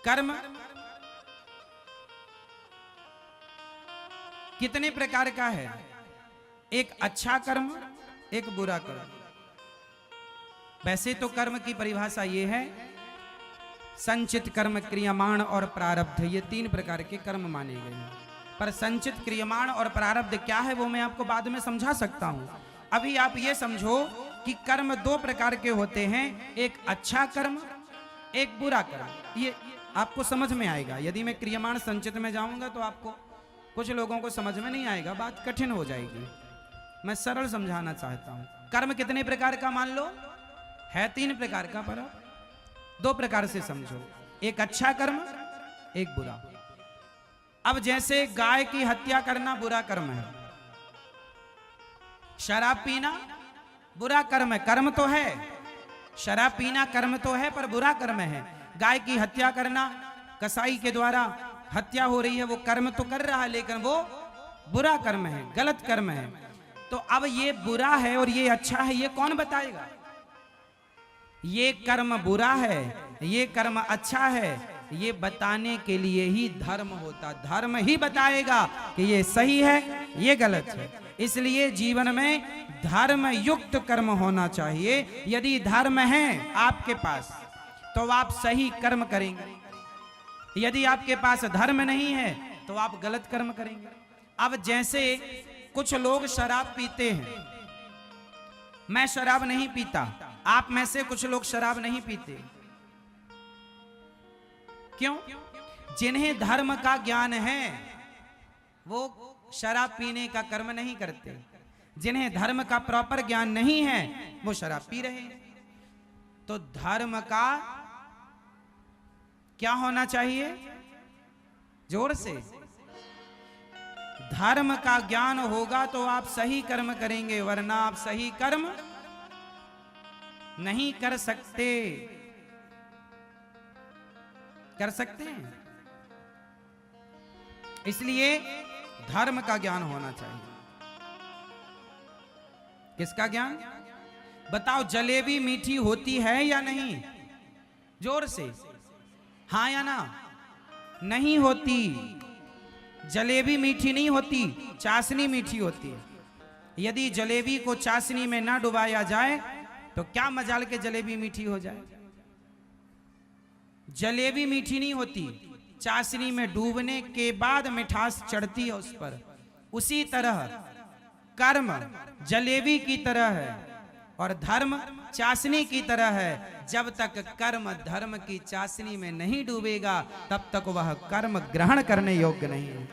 कर्म कितने प्रकार का है? एक अच्छा कर्म, एक बुरा कर्म। वैसे तो कर्म की परिभाषा ये है, संचित कर्म, क्रियमाण और प्रारब्ध, ये तीन प्रकार के कर्म माने गए हैं। पर संचित, क्रियमाण और प्रारब्ध क्या है वो मैं आपको बाद में समझा सकता हूं। अभी आप ये समझो कि कर्म दो प्रकार के होते हैं, एक अच्छा कर्म, एक बुरा कर्म। ये आपको समझ में आएगा। यदि मैं क्रियमाण संचित में जाऊंगा तो आपको, कुछ लोगों को समझ में नहीं आएगा, बात कठिन हो जाएगी। मैं सरल समझाना चाहता हूं। कर्म कितने प्रकार का मान लो है? तीन प्रकार का, पर दो प्रकार से समझो, एक अच्छा कर्म, एक बुरा। अब जैसे गाय की हत्या करना बुरा कर्म है, शराब पीना बुरा कर्म है। कर्म तो है, शराब पीना कर्म तो है पर बुरा कर्म है। गाय की हत्या करना, कसाई के द्वारा हत्या हो रही है, वो कर्म तो कर रहा है लेकिन वो बुरा कर्म है, गलत कर्म है। तो अब ये बुरा है और ये अच्छा है, ये कौन बताएगा? ये कर्म बुरा है, ये कर्म अच्छा है, ये बताने के लिए ही धर्म होता। धर्म ही बताएगा कि ये सही है, ये गलत है। इसलिए जीवन में धर्म युक्त कर्म होना चाहिए। यदि धर्म है आपके पास तो आप सही कर्म करेंगे, यदि आपके पास धर्म नहीं है तो आप गलत कर्म करेंगे। अब जैसे कुछ लोग शराब पीते हैं, मैं शराब नहीं पीता, आप में से कुछ लोग शराब नहीं पीते, क्यों? जिन्हें धर्म का ज्ञान है वो शराब पीने का कर्म नहीं करते, जिन्हें धर्म का प्रॉपर ज्ञान नहीं है वो शराब पी रहे हैं। तो धर्म का क्या होना चाहिए? जोर से, धर्म का ज्ञान होगा तो आप सही कर्म करेंगे, वरना आप सही कर्म नहीं कर सकते। कर सकते हैं? इसलिए धर्म का ज्ञान होना चाहिए। किसका ज्ञान? बताओ, जलेबी मीठी होती है या नहीं? जोर से, हाँ या ना? नहीं होती। जलेबी मीठी नहीं होती, चाशनी मीठी होती है। यदि जलेबी को चाशनी में ना डुबाया जाए तो क्या मजाल के जलेबी मीठी हो जाए? जलेबी मीठी नहीं होती, चाशनी में डूबने के बाद मिठास चढ़ती है उस पर। उसी तरह कर्म जलेबी की तरह है और धर्म चाशनी की तरह है। जब तक कर्म धर्म की चाशनी में नहीं डूबेगा तब तक वह कर्म ग्रहण करने योग्य नहीं है।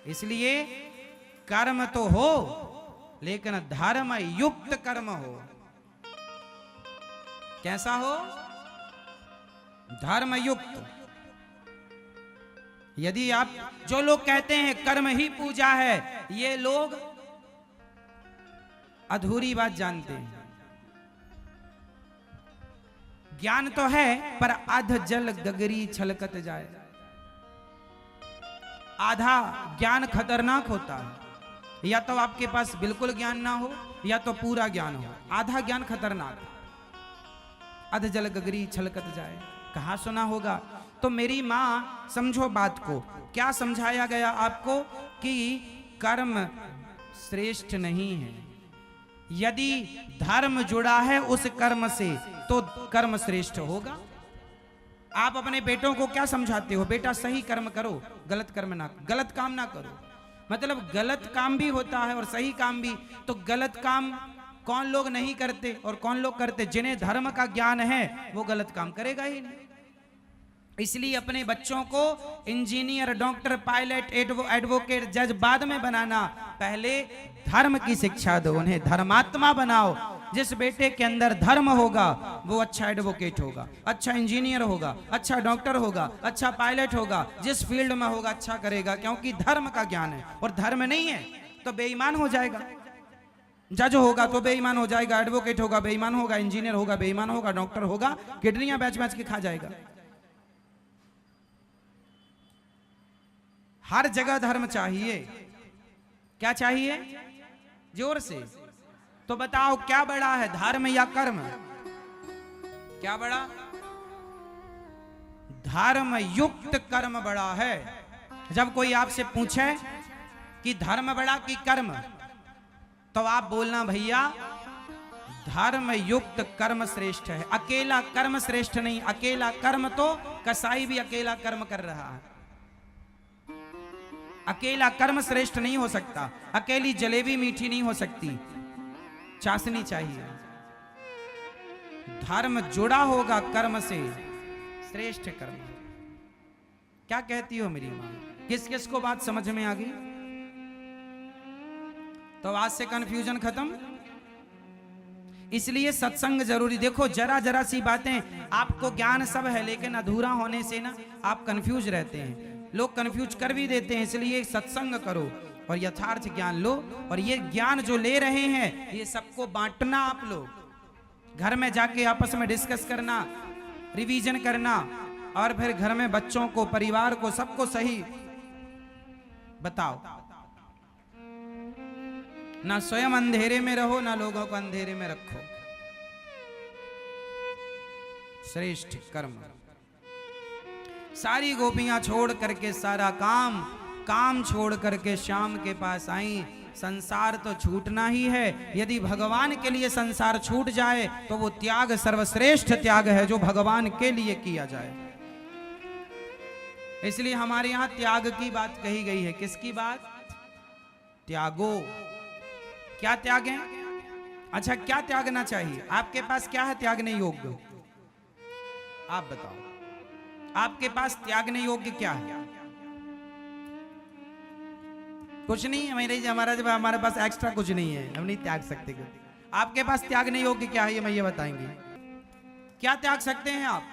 इसलिए कर्म तो हो लेकिन धर्म युक्त कर्म हो। कैसा हो? धर्म युक्त। यदि आप, जो लोग कहते हैं कर्म ही पूजा है, ये लोग अधूरी बात जानते हैं। ज्ञान तो है पर अध जल गगरी छलकत जाए। आधा ज्ञान खतरनाक होता है। या तो आपके पास बिल्कुल ज्ञान ना हो या तो पूरा ज्ञान हो। आधा ज्ञान खतरनाक। अध जल गगरी छलकत जाए, कहाँ सुना होगा? तो मेरी माँ, समझो बात को। क्या समझाया गया आपको? कि कर्म श्रेष्ठ नहीं है। यदि धर्म जुड़ा है उस कर्म से तो कर्म श्रेष्ठ होगा। आप अपने बेटों को क्या समझाते हो? बेटा सही कर्म करो, गलत कर्म ना, गलत काम ना करो। मतलब गलत काम भी होता है और सही काम भी। तो गलत काम कौन लोग नहीं करते और कौन लोग करते? जिन्हें धर्म का ज्ञान है वो गलत काम करेगा ही नहीं। इसलिए अपने बच्चों को इंजीनियर, डॉक्टर, पायलट, एडवोकेट, जज बाद में बनाना, पहले धर्म की शिक्षा दो, उन्हें धर्मात्मा बनाओ। जिस बेटे के अंदर धर्म होगा वो अच्छा एडवोकेट होगा, अच्छा इंजीनियर होगा, अच्छा डॉक्टर होगा, अच्छा पायलट होगा, जिस फील्ड में होगा अच्छा करेगा, क्योंकि धर्म का ज्ञान है। और धर्म नहीं है तो बेईमान हो जाएगा। जज होगा तो बेईमान हो जाएगा, एडवोकेट होगा बेईमान होगा, इंजीनियर होगा बेईमान होगा, डॉक्टर होगा किडनियां बेच बेच के खा जाएगा। हर जगह धर्म चाहिए। क्या चाहिए? जोर से तो बताओ, क्या बड़ा है, धर्म या कर्म? क्या बड़ा? धर्म युक्त कर्म बड़ा है। जब कोई आपसे पूछे कि धर्म बड़ा कि कर्म, तो आप बोलना भैया धर्म युक्त कर्म श्रेष्ठ है, अकेला कर्म श्रेष्ठ नहीं। अकेला कर्म तो कसाई भी अकेला कर्म कर रहा है, अकेला कर्म श्रेष्ठ नहीं हो सकता। अकेली जलेबी मीठी नहीं हो सकती, चाशनी चाहिए। धर्म जुड़ा होगा कर्म से, श्रेष्ठ कर्म। क्या कहती हो मेरी मां? किस किस को बात समझ में आ गई? तो आज से कंफ्यूजन खत्म। इसलिए सत्संग जरूरी। देखो जरा जरा सी बातें, आपको ज्ञान सब है लेकिन अधूरा होने से ना आप कंफ्यूज रहते हैं, लोग कंफ्यूज कर भी देते हैं। इसलिए सत्संग करो और यथार्थ ज्ञान लो। और ये ज्ञान जो ले रहे हैं ये सबको बांटना। आप लोग घर में जाके आपस में डिस्कस करना, रिवीजन करना, और फिर घर में बच्चों को, परिवार को, सबको सही बताओ। ना स्वयं अंधेरे में रहो, ना लोगों को अंधेरे में रखो। श्रेष्ठ कर्म। सारी गोपियां छोड़ करके सारा काम छोड़ करके श्याम के पास आई। संसार तो छूटना ही है। यदि भगवान के लिए संसार छूट जाए तो वो त्याग सर्वश्रेष्ठ त्याग है जो भगवान के लिए किया जाए। इसलिए हमारे यहां त्याग की बात कही गई है। किसकी बात? त्यागो। क्या त्यागें? अच्छा, क्या त्यागना चाहिए? आपके पास क्या है त्यागने योग्य? आप बताओ, आपके पास त्यागने योग्य क्या है? कुछ नहीं है। हमारे पास एक्स्ट्रा कुछ नहीं है, हम नहीं त्याग सकते कुछ। आपके पास त्यागने योग्य क्या है ये मैं ये बताएंगे। क्या त्याग सकते हैं आप?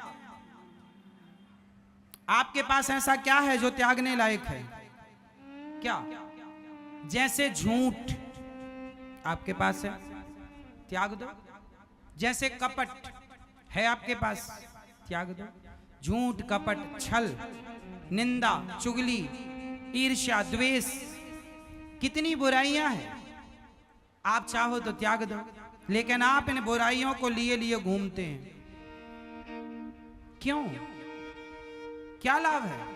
आपके पास ऐसा क्या है जो त्यागने लायक है? क्या? जैसे झूठ आपके पास है, त्याग दो। जैसे कपट है आपके पास, त्याग दो। झूठ, कपट, छल, निंदा, चुगली, ईर्ष्या, द्वेष, कितनी बुराइयां हैं। आप चाहो तो त्याग दो, लेकिन आप इन बुराइयों को लिए लिए घूमते हैं। क्यों? क्या लाभ है?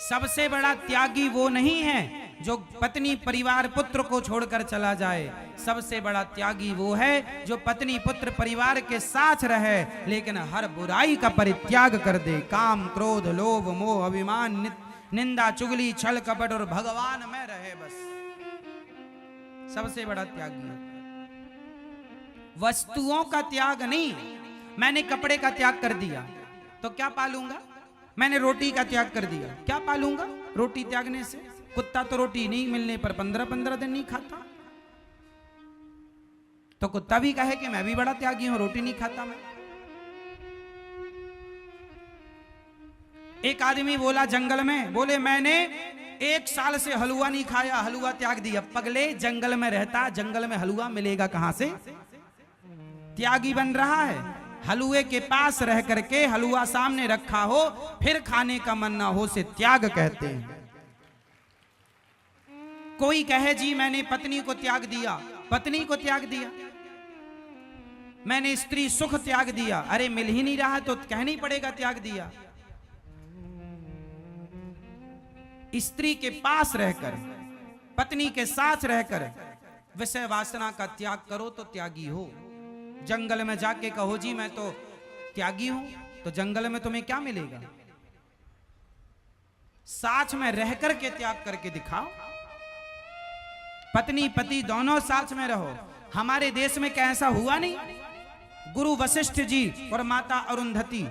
सबसे बड़ा त्यागी वो नहीं है जो पत्नी, परिवार, पुत्र को छोड़कर चला जाए। सबसे बड़ा त्यागी वो है जो पत्नी, पुत्र, परिवार के साथ रहे लेकिन हर बुराई का परित्याग कर दे। काम, क्रोध, लोभ, मोह, अभिमान, निंदा, चुगली, छल, कपट और भगवान में रहे। बस सबसे बड़ा त्यागी है। वस्तुओं का त्याग नहीं। मैंने कपड़े का त्याग कर दिया तो क्या पालूंगा? मैंने रोटी का त्याग कर दिया, क्या पालूंगा रोटी त्यागने से? कुत्ता तो रोटी नहीं मिलने पर 15-15 दिन नहीं खाता। तो कुत्ता भी कहे कि मैं भी बड़ा त्यागी हूं, रोटी नहीं खाता मैं। एक आदमी बोला जंगल में, बोले मैंने 1 साल से हलवा नहीं खाया, हलवा त्याग दिया। पगले, जंगल में रहता, जंगल में हलवा मिलेगा कहां से? त्यागी बन रहा है। हलवे के पास रह करके हलवा सामने रखा हो फिर खाने का मन ना हो से त्याग कहते हैं। कोई कहे जी मैंने पत्नी को त्याग दिया, पत्नी को त्याग दिया, मैंने स्त्री सुख त्याग दिया। अरे मिल ही नहीं रहा तो कहना ही पड़ेगा त्याग दिया। स्त्री के पास रहकर, पत्नी के साथ रहकर विषय वासना का त्याग करो तो त्यागी हो। जंगल में जाके कहो जी मैं तो त्यागी हूं, तो जंगल में तुम्हें क्या मिलेगा? साथ में रहकर के त्याग करके दिखाओ। पत्नी पति दोनों साथ में रहो। हमारे देश में क्या ऐसा हुआ नहीं? गुरु वशिष्ठ जी और माता अरुंधति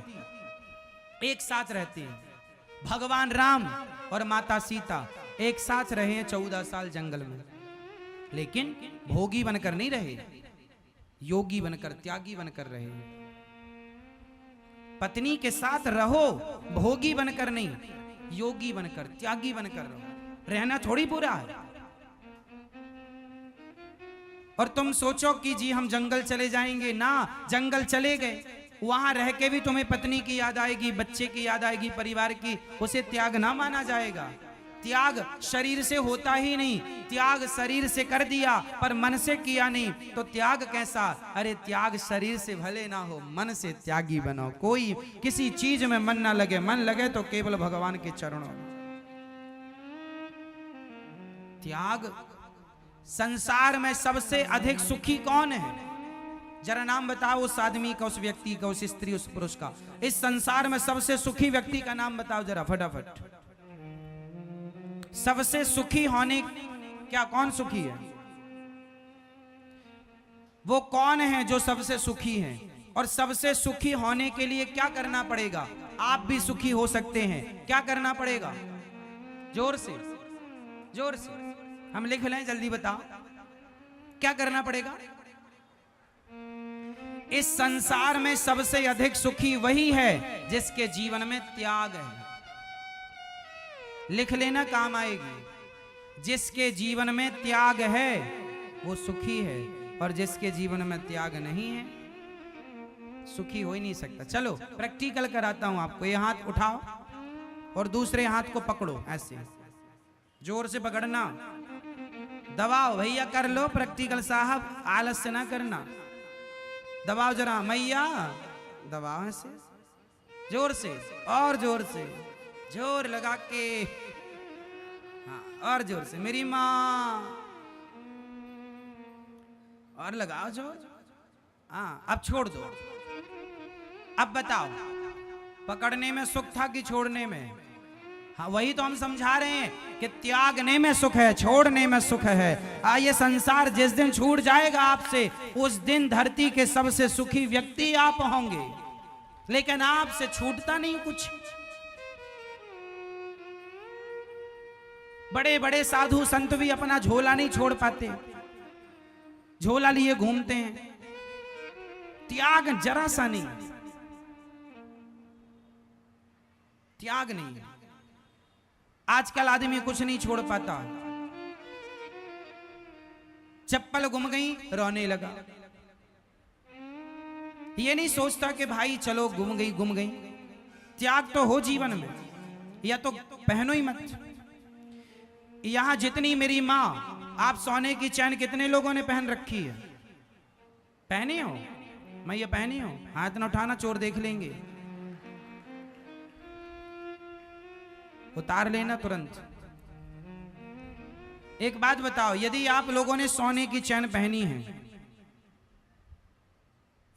एक साथ रहते हैं। भगवान राम और माता सीता एक साथ रहे हैं 14 साल जंगल में, लेकिन भोगी बनकर नहीं रहे, योगी बनकर, त्यागी बनकर रहे। पत्नी के साथ रहो, भोगी बनकर नहीं, योगी बनकर, त्यागी बनकर रहो। रहना थोड़ी बुरा है। और तुम सोचो कि जी हम जंगल चले जाएंगे ना, जंगल चले गए, वहां रह के भी तुम्हें पत्नी की याद आएगी, बच्चे की याद आएगी, परिवार की, उसे त्याग ना माना जाएगा। त्याग शरीर से होता ही नहीं, त्याग शरीर से कर दिया पर मन से किया नहीं तो त्याग कैसा? अरे त्याग शरीर से भले ना हो, मन से त्यागी बनाओ। कोई किसी चीज में मन ना लगे, मन लगे तो केवल भगवान के चरणों में। त्याग। संसार में सबसे अधिक सुखी कौन है? जरा नाम बताओ उस आदमी का, उस व्यक्ति का, उस स्त्री, उस पुरुष का। इस संसार में सबसे सुखी व्यक्ति का नाम बताओ जरा फटाफट। सबसे सुखी होने क्या कौन सुखी है? वो कौन है जो सबसे सुखी है? और सबसे सुखी होने के लिए क्या करना पड़ेगा? आप भी सुखी हो सकते हैं। क्या करना पड़ेगा? जोर से, जोर से हम लिख लें, जल्दी बताओ क्या करना पड़ेगा? इस संसार में सबसे अधिक सुखी वही है जिसके जीवन में त्याग है। लिख लेना, काम आएगी। जिसके जीवन में त्याग है वो सुखी है, और जिसके जीवन में त्याग नहीं है सुखी हो ही नहीं सकता। चलो प्रैक्टिकल कराता हूं आपको। ये हाथ उठाओ और दूसरे हाथ को पकड़ो, ऐसे जोर से पकड़ना, दबाओ भैया, कर लो प्रैक्टिकल साहब, आलस्य ना करना। दबाओ जरा मैया, दबाओ ऐसे जोर से, और जोर से, जोर लगा के, हाँ और जोर से, मेरी माँ, और लगाओ जोर। हाँ अब छोड़ दो। अब बताओ पकड़ने में सुख था कि छोड़ने में? हाँ वही तो हम समझा रहे हैं कि त्यागने में सुख है, छोड़ने में सुख है। ये संसार जिस दिन छूट जाएगा आपसे, उस दिन धरती के सबसे सुखी व्यक्ति आप होंगे, लेकिन आपसे छूटता नहीं कुछ। बड़े बड़े साधु संत भी अपना झोला नहीं छोड़ पाते, झोला लिए घूमते हैं। त्याग जरा सा नहीं, त्याग नहीं। आजकल आदमी कुछ नहीं छोड़ पाता। चप्पल गुम गई, रोने लगा। ये नहीं सोचता कि भाई चलो गुम गई गुम गई। त्याग तो हो जीवन में, या तो पहनो ही मत। यहां जितनी मेरी मां, आप सोने की चैन कितने लोगों ने पहन रखी है? पहने हो? मैं ये पहनी हूं, हाथ न उठाना, चोर देख लेंगे। उतार लेना तुरंत। एक बात बताओ, यदि आप लोगों ने सोने की चैन पहनी है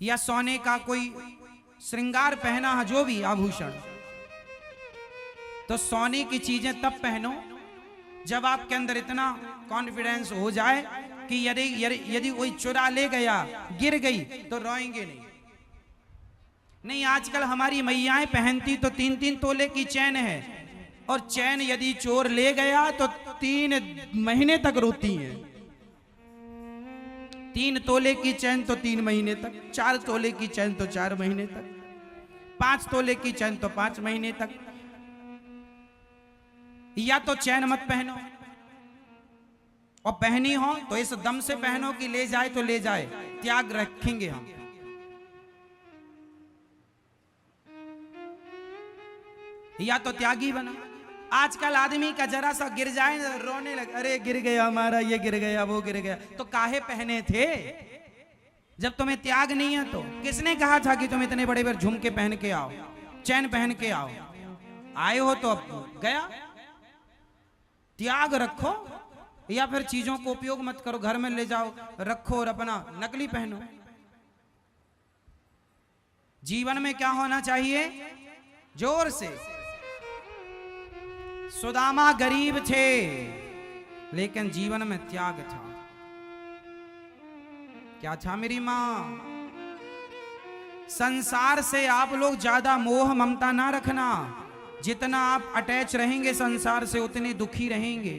या सोने का कोई श्रृंगार पहना है, जो भी आभूषण, तो सोने की चीजें तब पहनो जब आपके अंदर इतना कॉन्फिडेंस हो जाए कि यदि कोई चुरा ले गया, गिर गई, तो रोएंगे नहीं। नहीं, आजकल हमारी मैयाएं पहनती तो 3-3 तोले की चैन है, और चैन यदि चोर ले गया तो 3 महीने तक रोती हैं। 3 तोले की चैन तो 3 महीने तक, 4 तोले की चैन तो 4 महीने तक, 5 तोले की चैन तो 5 महीने तक। या तो चैन मत पहनो, और पहनी हो तो इस दम से पहनो कि ले जाए तो ले जाए, त्याग रखेंगे हम। या तो त्यागी बना। आजकल आदमी का जरा सा गिर जाए रोने लगे, अरे गिर गया हमारा, ये गिर गया, वो गिर गया। तो काहे पहने थे जब तुम्हें त्याग नहीं है? तो किसने कहा था कि तुम इतने बड़े बड़े झुमके पहन के आओ, चैन पहन के आओ? आए हो तो अब गया। त्याग रखो, या फिर चीजों को उपयोग मत करो, घर में ले जाओ रखो और अपना नकली पहनो। जीवन में क्या होना चाहिए? जोर से। सुदामा गरीब थे लेकिन जीवन में त्याग था। क्या था मेरी मां? संसार से आप लोग ज्यादा मोह ममता ना रखना। जितना आप अटैच रहेंगे संसार से, उतने दुखी रहेंगे,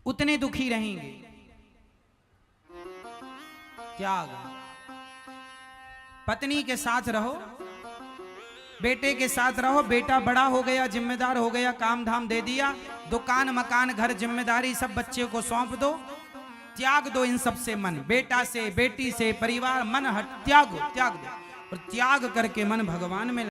उतने दुखी रहेंगे। त्याग। पत्नी के साथ रहो, बेटे के साथ रहो। बेटा बड़ा हो गया, जिम्मेदार हो गया, काम धाम दे दिया, दुकान मकान घर जिम्मेदारी सब बच्चे को सौंप दो। त्याग दो इन सब से मन, बेटा से, बेटी से, परिवार, मन हट त्याग दो। और त्याग करके मन भगवान में